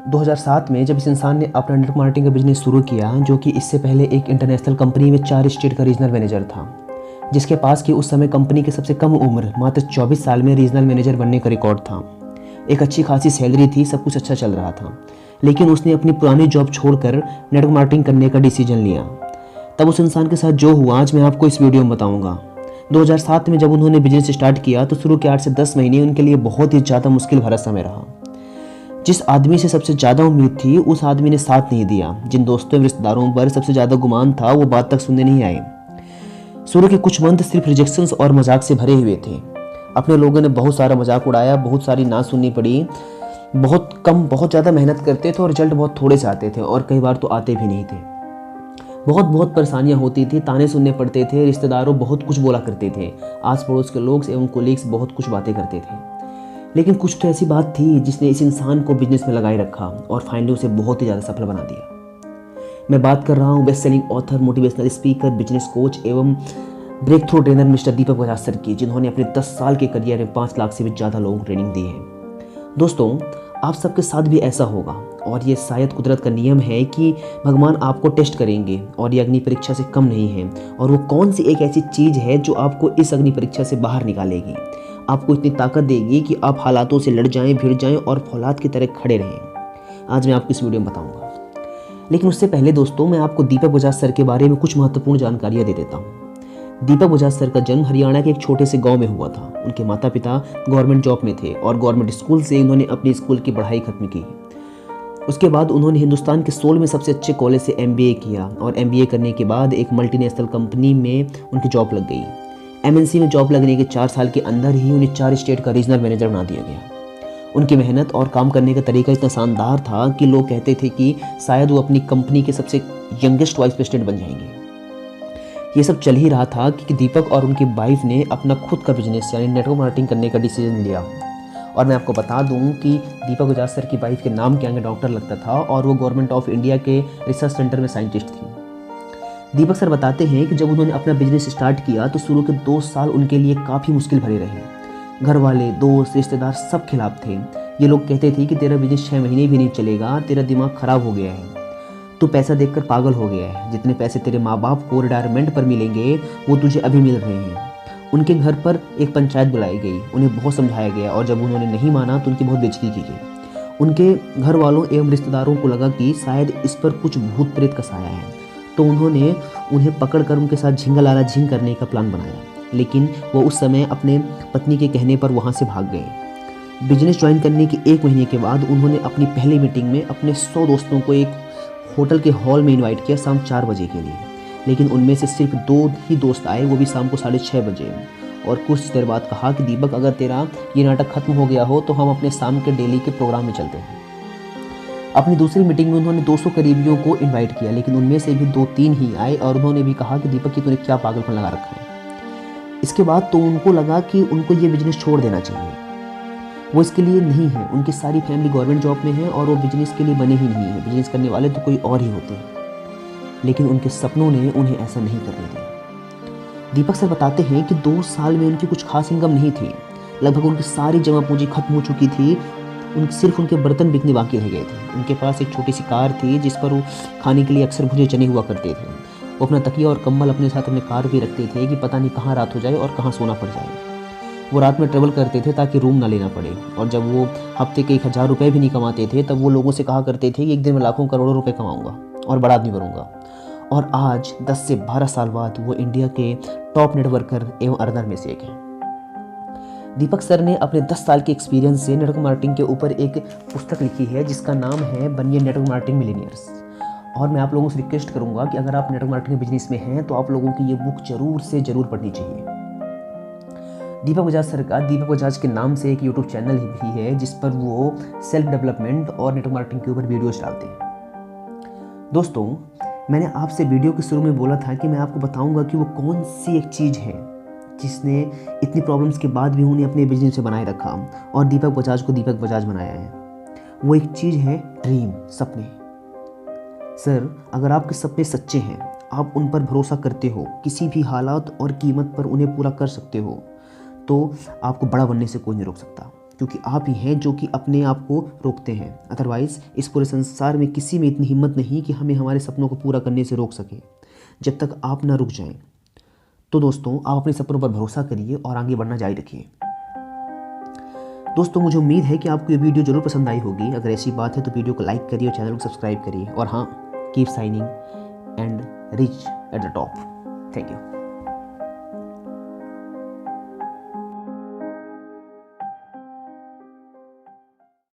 2007 में जब इस इंसान ने अपना नेटवर्क मार्केटिंग का बिजनेस शुरू किया, जो कि इससे पहले एक इंटरनेशनल कंपनी में 4 स्टेट का रीजनल मैनेजर था, जिसके पास कि उस समय कंपनी की सबसे कम उम्र मात्र 24 साल में रीजनल मैनेजर बनने का रिकॉर्ड था। एक अच्छी खासी सैलरी थी, सब कुछ अच्छा चल रहा था, लेकिन उसने अपनी पुरानी जॉब छोड़कर नेटवर्क मार्केटिंग करने का डिसीजन लिया। तब उस इंसान के साथ जो हुआ आज मैं आपको इस वीडियो में बताऊंगा। 2007 में जब उन्होंने बिजनेस स्टार्ट किया तो शुरू के 8 से 10 महीने उनके लिए बहुत ही ज़्यादा मुश्किल भरा समय रहा। जिस आदमी से सबसे ज़्यादा उम्मीद थी उस आदमी ने साथ नहीं दिया। जिन दोस्तों एवं रिश्तेदारों पर सबसे ज़्यादा गुमान था वो बात तक सुनने नहीं आए। शुरू के कुछ मंथ सिर्फ रिजेक्शंस और मजाक से भरे हुए थे। अपने लोगों ने बहुत सारा मजाक उड़ाया, बहुत सारी ना सुननी पड़ी। बहुत ज़्यादा मेहनत करते थे और रिजल्ट बहुत थोड़े से आते थे और कई बार तो आते भी नहीं थे। बहुत परेशानियां होती थी, ताने सुनने पड़ते थे, रिश्तेदारों बहुत कुछ बोला करते थे, आस पड़ोस के लोग एवं कोलीग्स बहुत कुछ बातें करते थे। लेकिन कुछ तो ऐसी बात थी जिसने इस इंसान को बिजनेस में लगाए रखा और फाइनली उसे बहुत ही ज़्यादा सफल बना दिया। मैं बात कर रहा हूँ best selling author, motivational speaker, business coach एवं ब्रेक थ्रू ट्रेनर मिस्टर दीपक बजाज सर की, जिन्होंने अपने 10 साल के करियर में 5 लाख से भी ज़्यादा लोगों को ट्रेनिंग दी है। दोस्तों, आप सबके साथ भी ऐसा होगा और ये शायद कुदरत का नियम है कि भगवान आपको टेस्ट करेंगे और ये अग्नि परीक्षा से कम नहीं है। और वो कौन सी एक ऐसी चीज़ है जो आपको इस अग्नि परीक्षा से बाहर निकालेगी, आपको इतनी ताकत देगी कि आप हालातों से लड़ जाएं, भिड़ जाएं और फौलाद की तरह खड़े रहें। आज मैं आपको इस वीडियो में बताऊंगा। लेकिन उससे पहले दोस्तों मैं आपको दीपक बजाज सर के बारे में कुछ महत्वपूर्ण जानकारियाँ दे देता हूँ। दीपक बजाज सर का जन्म हरियाणा के एक छोटे से गांव में हुआ था। उनके माता पिता गवर्नमेंट जॉब में थे और गवर्नमेंट स्कूल से उन्होंने अपनी स्कूल की पढ़ाई खत्म की। उसके बाद उन्होंने हिंदुस्तान के सोल में सबसे अच्छे कॉलेज से MBA किया और MBA करने के बाद एक मल्टीनेशनल कंपनी में उनकी जॉब लग गई। MNC में जॉब लगने के 4 साल के अंदर ही उन्हें 4 स्टेट का रीजनल मैनेजर बना दिया गया। उनकी मेहनत और काम करने का तरीका इतना शानदार था कि लोग कहते थे कि शायद वो अपनी कंपनी के सबसे यंगेस्ट वाइस प्रेसिडेंट बन जाएंगे। ये सब चल ही रहा था कि दीपक और उनकी वाइफ ने अपना खुद का बिजनेस यानी नेटवर्क मार्केटिंग करने का डिसीजन लिया। और मैं आपको बता दूं कि दीपक बजाज सर की वाइफ के नाम के आगे डॉक्टर लगता था और वो गवर्नमेंट ऑफ इंडिया के रिसर्च सेंटर में साइंटिस्ट थी। दीपक सर बताते हैं कि जब उन्होंने अपना बिजनेस स्टार्ट किया तो शुरू के 2 साल उनके लिए काफ़ी मुश्किल भरे रहे। घर वाले, दोस्त, रिश्तेदार सब खिलाफ थे। ये लोग कहते थे कि तेरा बिजनेस 6 महीने भी नहीं चलेगा, तेरा दिमाग खराब हो गया है, तू पैसा देखकर पागल हो गया है, जितने पैसे तेरे माँ बाप को रिटायरमेंट पर मिलेंगे वो तुझे अभी मिल रहे हैं। उनके घर पर एक पंचायत बुलाई गई, उन्हें बहुत समझाया गया और जब उन्होंने नहीं माना तो उनकी बहुत बेइज्जती की गई। उनके घर वालों एवं रिश्तेदारों को लगा कि शायद इस पर कुछ भूत प्रेत का साया है, तो उन्होंने उन्हें पकड़कर उनके साथ झिंगालाला झिंग करने का प्लान बनाया। लेकिन वो उस समय अपने पत्नी के कहने पर वहाँ से भाग गए। बिजनेस ज्वाइन करने के 1 महीने के बाद उन्होंने अपनी पहली मीटिंग में अपने 100 दोस्तों को एक होटल के हॉल में इनवाइट किया शाम 4 बजे के लिए। लेकिन उनमें से सिर्फ 2 ही दोस्त आए, वो भी शाम को 6:30 बजे। और कुछ देर बाद कहा कि दीपक, अगर तेरा ये नाटक खत्म हो गया हो तो हम अपने शाम के डेली के प्रोग्राम में चलते हैं। अपनी दूसरी मीटिंग में उन्होंने 200 करीबियों को इन्वाइट किया, लेकिन उनमें से भी 2-3 ही आए और उन्होंने भी कहा कि दीपक, की तूने क्या पागलपन लगा रखा है। इसके बाद तो उनको लगा कि उनको ये बिजनेस छोड़ देना चाहिए। वो इसके लिए नहीं है, उनकी सारी फैमिली गवर्नमेंट जॉब में है और वो बिजनेस के लिए बने ही नहीं है। बिजनेस करने वाले तो कोई और ही होते हैं। लेकिन उनके सपनों ने उन्हें ऐसा नहीं करने दिया। दीपक सर बताते हैं कि 2 साल में उनकी कुछ खास इनकम नहीं थी। लगभग उनकी सारी जमा पूंजी खत्म हो चुकी थी। सिर्फ उनके बर्तन बिकने बाकी रह गए थे। उनके पास एक छोटी सी कार थी जिस पर वो खाने के लिए अक्सर भुने चने हुआ करते थे। वो अपना तकिया और कंबल अपने साथ अपने कार भी रखते थे कि पता नहीं कहाँ रात हो जाए और कहाँ सोना पड़ जाए। वो रात में ट्रेवल करते थे ताकि रूम ना लेना पड़े। और जब वो हफ्ते के 1000 रुपये भी नहीं कमाते थे तब वो लोगों से कहा करते थे कि एक दिन में लाखों करोड़ों रुपए कमाऊंगा और बड़ा आदमी बनूंगा। और आज 10 से 12 साल बाद वो इंडिया के टॉप नेटवर्कर एवं अर्नर में से एक है। दीपक सर ने अपने 10 साल के एक्सपीरियंस से नेटवर्क मार्केटिंग के ऊपर एक पुस्तक लिखी है जिसका नाम है बनिए नेटवर्क मार्केटिंग मिलियनियर्स। और मैं आप लोगों से रिक्वेस्ट करूंगा कि अगर आप नेटवर्क मार्केटिंग बिजनेस में हैं तो आप लोगों की ये बुक जरूर से जरूर पढ़नी चाहिए। दीपक बजाज सर का दीपक बजाज के नाम से एक यूट्यूब चैनल भी है जिस पर वो सेल्फ डेवलपमेंट और नेटवर्क मार्केटिंग के ऊपर वीडियोस डालते हैं। दोस्तों, मैंने आपसे वीडियो के शुरू में बोला था कि मैं आपको बताऊंगा कि वो कौन सी एक चीज़ है जिसने इतनी प्रॉब्लम्स के बाद भी उन्हें अपने बिजनेस से बनाए रखा और दीपक बजाज को दीपक बजाज बनाया है। वो एक चीज़ है ड्रीम, सपने। सर, अगर आपके सपने सच्चे हैं, आप उन पर भरोसा करते हो, किसी भी हालात और कीमत पर उन्हें पूरा कर सकते हो, तो आपको बड़ा बनने से कोई नहीं रोक सकता। क्योंकि आप ही हैं जो कि अपने आप को रोकते हैं। अदरवाइज़ इस पूरे संसार में किसी में इतनी हिम्मत नहीं कि हमें हमारे सपनों को पूरा करने से रोक सके, जब तक आप ना रुक जाएं। तो दोस्तों, आप अपने सपनों पर भरोसा करिए और आगे बढ़ना जारी रखिए। दोस्तों, मुझे उम्मीद है कि आपको ये वीडियो जरूर पसंद आई होगी। अगर ऐसी बात है तो वीडियो को लाइक करिए और चैनल को सब्सक्राइब करिए। और हाँ, keep signing and reach at the top. Thank you.